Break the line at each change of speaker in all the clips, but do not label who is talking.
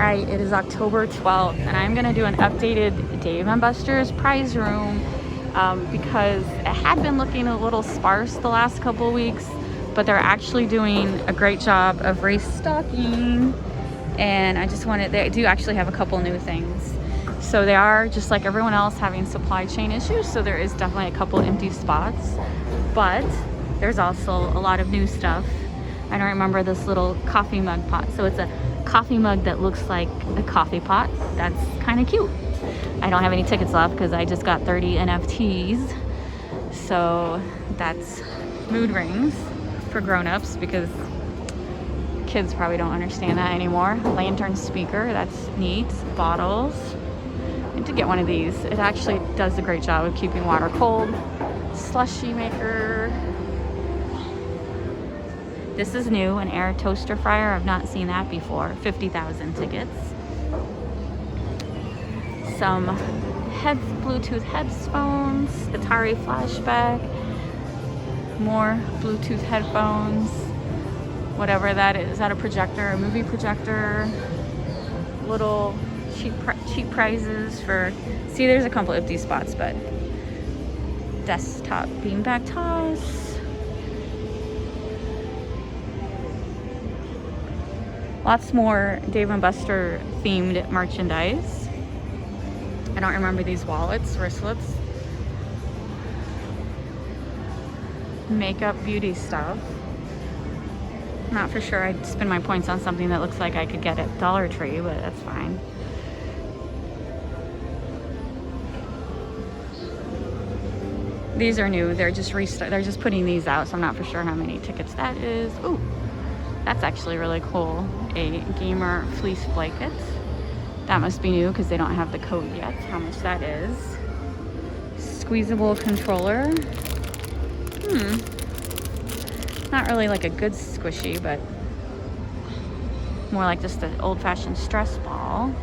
Alright, it is October 12th, and I'm going to do an updated Dave & Buster's prize room because it had been looking a little sparse the last couple of weeks, but they're actually doing a great job of restocking, and they do actually have a couple new things. So they are, just like everyone else, having supply chain issues, so there is definitely a couple empty spots, but there's also a lot of new stuff. I don't remember this little coffee mug pot, so it's a coffee mug that looks like a coffee pot. That's kind of cute. I don't have any tickets left because I just got 30 NFTs. So that's mood rings for grown-ups because kids probably don't understand that anymore. Lantern speaker, that's neat. Bottles. I need to get one of these. It actually does a great job of keeping water cold. Slushie maker. This is new, an air toaster fryer. I've not seen that before. 50,000 tickets. Some Bluetooth headphones, Atari flashback, more Bluetooth headphones, whatever that is. Is that a projector, a movie projector? Little cheap prizes for, see, there's a couple empty spots, but desktop beanbag toss. Lots more Dave & Buster themed merchandise. I don't remember these wallets, wristlets. Makeup, beauty stuff. Not for sure I'd spend my points on something that looks like I could get at Dollar Tree, but that's fine. These are new. They're just putting these out, so I'm not for sure how many tickets that is. Ooh. That's actually really cool. A gamer fleece blanket. That must be new because they don't have the code yet. How much that is. Squeezable controller. Not really like a good squishy, but more like just an old-fashioned stress ball.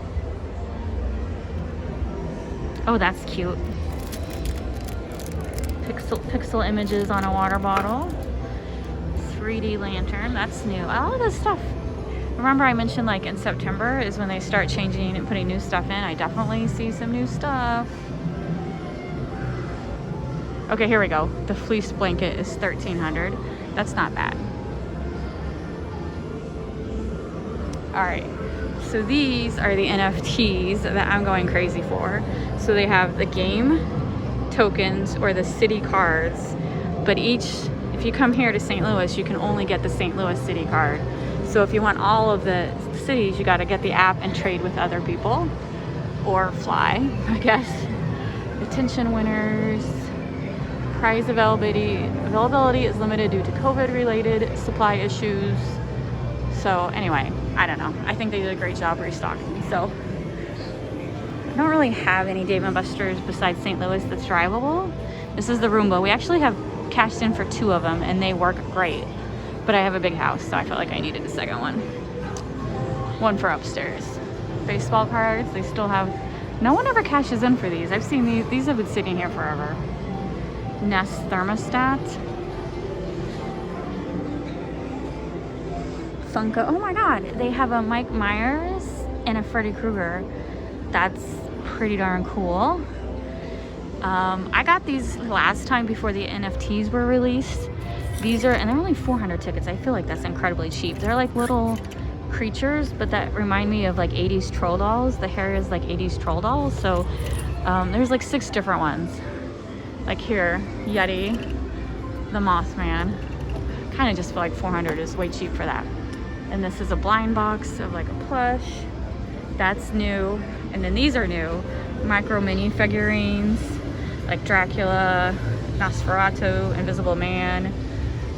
Oh, that's cute. Pixel images on a water bottle. 3D lantern, that's new. All of this stuff. Remember I mentioned like in September is when they start changing and putting new stuff in. I definitely see some new stuff. Okay, here we go. The fleece blanket is $1,300. That's not bad. All right, so these are the NFTs that I'm going crazy for. So they have the game tokens or the city cards, but if you come here to St. Louis, you can only get the St. Louis city card. So if you want all of the cities, you got to get the app and trade with other people or fly, I guess. Attention winners. Prize availability is limited due to COVID-related supply issues. So anyway, I don't know. I think they did a great job restocking. So I don't really have any Dave & Buster's besides St. Louis that's drivable. This is the Roomba. We actually have cashed in for 2 of them and they work great, but I have a big house, so I felt like I needed a second one for upstairs. Baseball cards, they still have, no one ever cashes in for these. I've seen these have been sitting here forever. Nest thermostat, Funko. Oh my god, they have a Mike Myers and a Freddy Krueger. That's pretty darn cool. I got these last time before the NFTs were released. And they're only 400 tickets. I feel like that's incredibly cheap. They're like little creatures, but that remind me of like 80s troll dolls. The hair is like 80s troll dolls. So there's like 6 different ones. Like here, Yeti, the Mothman. Kind of just feel like 400 is way cheap for that. And this is a blind box of like a plush. That's new. And then these are new. Micro mini figurines. Like Dracula, Nosferatu, Invisible Man,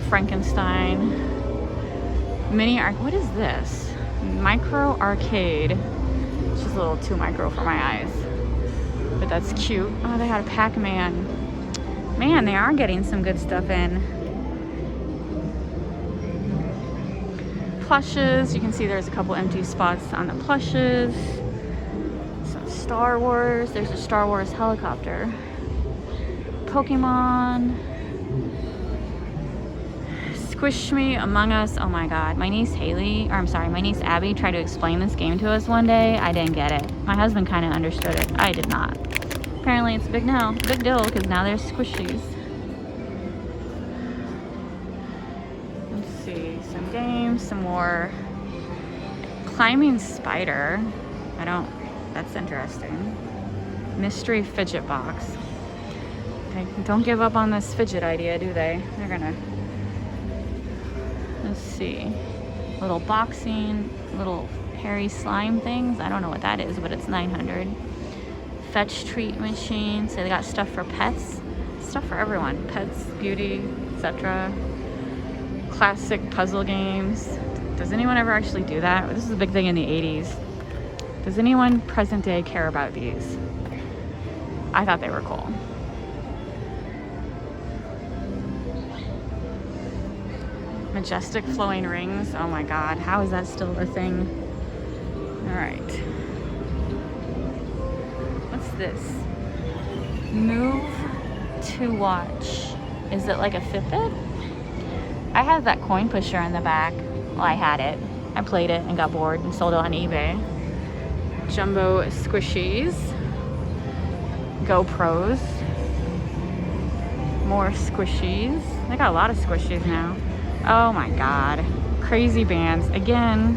Frankenstein. What is this? Micro arcade. It's just a little too micro for my eyes. But that's cute. Oh, they had a Pac-Man. Man, they are getting some good stuff in. Plushes. You can see there's a couple empty spots on the plushes. Some Star Wars. There's a Star Wars helicopter. Pokemon, Squish Me, Among Us. Oh my God. My niece Abby tried to explain this game to us one day. I didn't get it. My husband kind of understood it. I did not. Apparently it's a big deal because now there's Squishies. Let's see, some games, some more. Climbing spider. That's interesting. Mystery fidget box. Okay, don't give up on this fidget idea, do they? They're gonna. Let's see. Little boxing, little hairy slime things. I don't know what that is, but it's 900. Fetch treat machine. So they got stuff for pets. Stuff for everyone. Pets, beauty, etc. Classic puzzle games. Does anyone ever actually do that? This is a big thing in the 80s. Does anyone present day care about these? I thought they were cool. Majestic flowing rings. Oh my God, how is that still a thing? All right. What's this? Move to watch. Is it like a Fitbit? I had that coin pusher in the back. Well, I had it. I played it and got bored and sold it on eBay. Jumbo Squishies. GoPros. More Squishies. They got a lot of Squishies now. Oh my God. Crazy bands. Again,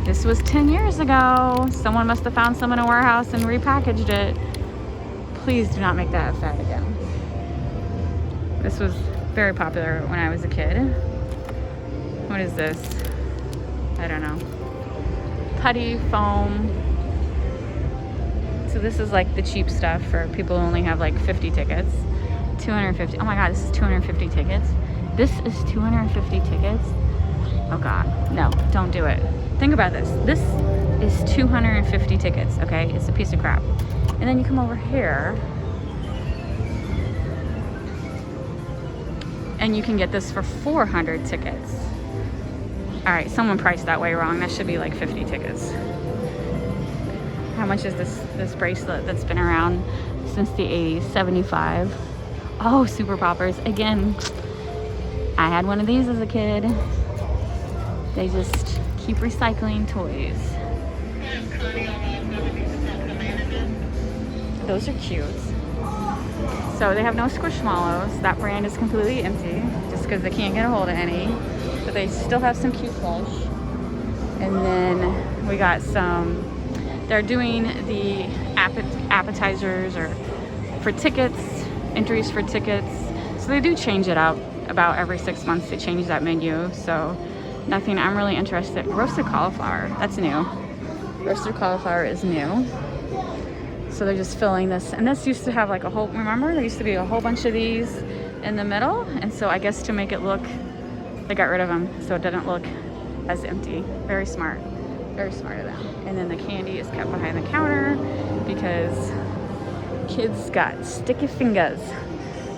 this was 10 years ago. Someone must have found some in a warehouse and repackaged it. Please do not make that a fad again. This was very popular when I was a kid. What is this? I don't know. Putty foam. So this is like the cheap stuff for people who only have like 50 tickets. 250. Oh my God, this is 250 tickets. This is 250 tickets. Oh God, no, don't do it. Think about this. This is 250 tickets, okay? It's a piece of crap. And then you come over here and you can get this for 400 tickets. All right, someone priced that way wrong. That should be like 50 tickets. How much is this bracelet that's been around since the 80s? 75. Oh, Super Poppers. Again, I had one of these as a kid. They just keep recycling toys. Those are cute. So they have no Squishmallows. That brand is completely empty just because they can't get a hold of any. But they still have some cute plush. And then we got some, they're doing the appetizers or for tickets, entries for tickets. So they do change it up about every 6 months. They change that menu. So nothing I'm really interested. Roasted cauliflower, that's new. Roasted cauliflower is new. So they're just filling this. And this used to have like a whole, remember? There used to be a whole bunch of these in the middle. And so I guess to make it look, they got rid of them so it doesn't look as empty. Very smart. Very smart of them. And then the candy is kept behind the counter because kids got sticky fingers.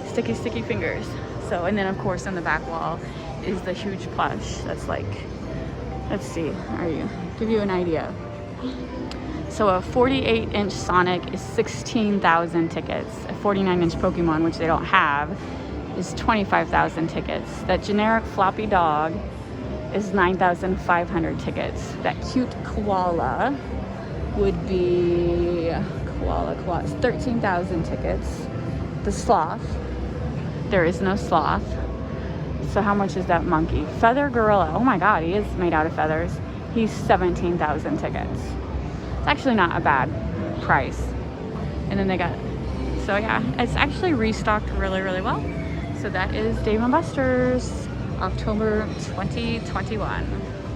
Sticky fingers. So, and then of course on the back wall is the huge plush. That's like, let's see, give you an idea. So a 48-inch Sonic is 16,000 tickets. A 49-inch Pokemon, which they don't have, is 25,000 tickets. That generic floppy dog is 9,500 tickets. That cute koala would be, koala, 13,000 tickets. The sloth, there is no sloth. So how much is that monkey? Feather gorilla, oh my God, he is made out of feathers. He's 17,000 tickets. It's actually not a bad price. And then they got, so yeah, it's actually restocked really, really well. So that is Dave & Buster's October 2021.